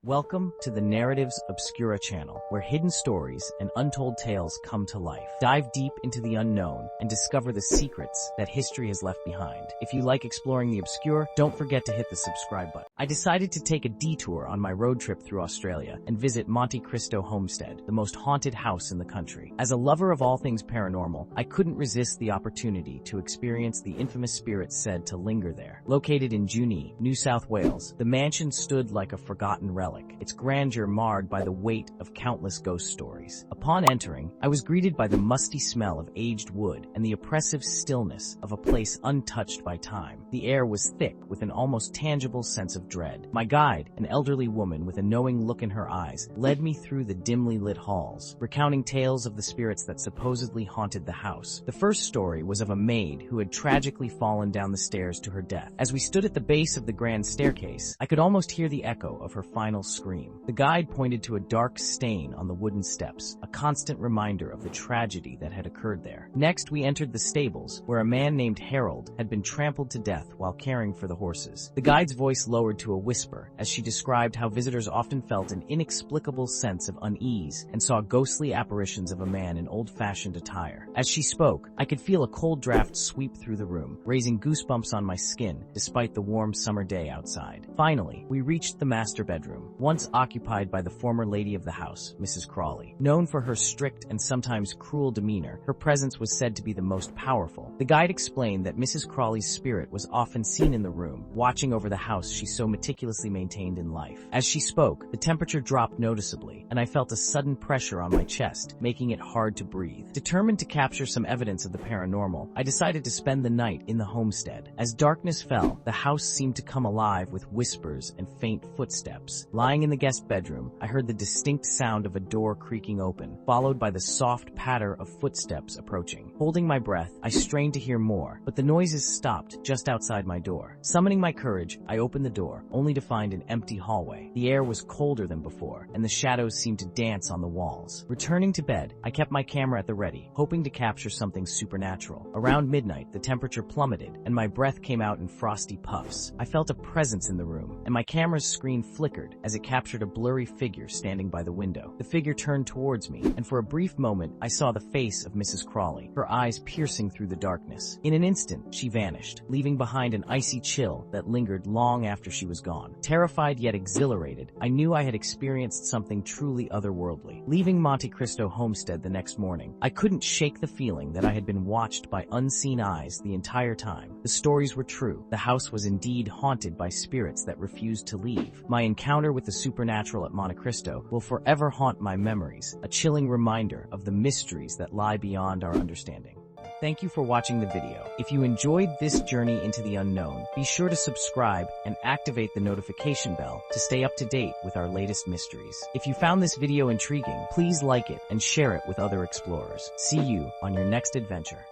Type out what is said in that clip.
Welcome to the Narratives Obscura channel, where hidden stories and untold tales come to life. Dive deep into the unknown and discover the secrets that history has left behind. If you like exploring the obscure, don't forget to hit the subscribe button. I decided to take a detour on my road trip through Australia and visit Monte Cristo Homestead, the most haunted house in the country. As a lover of all things paranormal, I couldn't resist the opportunity to experience the infamous spirits said to linger there. Located in Junee, New South Wales, the mansion stood like a forgotten relic, its grandeur marred by the weight of countless ghost stories. Upon entering, I was greeted by the musty smell of aged wood and the oppressive stillness of a place untouched by time. The air was thick with an almost tangible sense of dread. My guide, an elderly woman with a knowing look in her eyes, led me through the dimly lit halls, recounting tales of the spirits that supposedly haunted the house. The first story was of a maid who had tragically fallen down the stairs to her death. As we stood at the base of the grand staircase, I could almost hear the echo of her final scream. The guide pointed to a dark stain on the wooden steps, a constant reminder of the tragedy that had occurred there. Next, we entered the stables, where a man named Harold had been trampled to death while caring for the horses. The guide's voice lowered to a whisper as she described how visitors often felt an inexplicable sense of unease and saw ghostly apparitions of a man in old-fashioned attire. As she spoke, I could feel a cold draft sweep through the room, raising goosebumps on my skin despite the warm summer day outside. Finally, we reached the master bedroom, once occupied by the former lady of the house, Mrs. Crawley. Known for her strict and sometimes cruel demeanor, her presence was said to be the most powerful. The guide explained that Mrs. Crawley's spirit was often seen in the room, watching over the house she so meticulously maintained in life. As she spoke, the temperature dropped noticeably, and I felt a sudden pressure on my chest, making it hard to breathe. Determined to capture some evidence of the paranormal, I decided to spend the night in the homestead. As darkness fell, the house seemed to come alive with whispers and faint footsteps. Lying in the guest bedroom, I heard the distinct sound of a door creaking open, followed by the soft patter of footsteps approaching. Holding my breath, I strained to hear more, but the noises stopped just outside my door. Summoning my courage, I opened the door, only to find an empty hallway. The air was colder than before, and the shadows seemed to dance on the walls. Returning to bed, I kept my camera at the ready, hoping to capture something supernatural. Around midnight, the temperature plummeted, and my breath came out in frosty puffs. I felt a presence in the room, and my camera's screen flickered as it captured a blurry figure standing by the window. The figure turned towards me, and for a brief moment, I saw the face of Mrs. Crawley, her eyes piercing through the darkness. In an instant, she vanished, leaving behind an icy chill that lingered long after she was gone. Terrified yet exhilarated, I knew I had experienced something truly otherworldly. Leaving Monte Cristo Homestead the next morning, I couldn't shake the feeling that I had been watched by unseen eyes the entire time. The stories were true. The house was indeed haunted by spirits that refused to leave. My encounter with the supernatural at Monte Cristo will forever haunt my memories, a chilling reminder of the mysteries that lie beyond our understanding. Thank you for watching the video. If you enjoyed this journey into the unknown, be sure to subscribe and activate the notification bell to stay up to date with our latest mysteries. If you found this video intriguing, please like it and share it with other explorers. See you on your next adventure.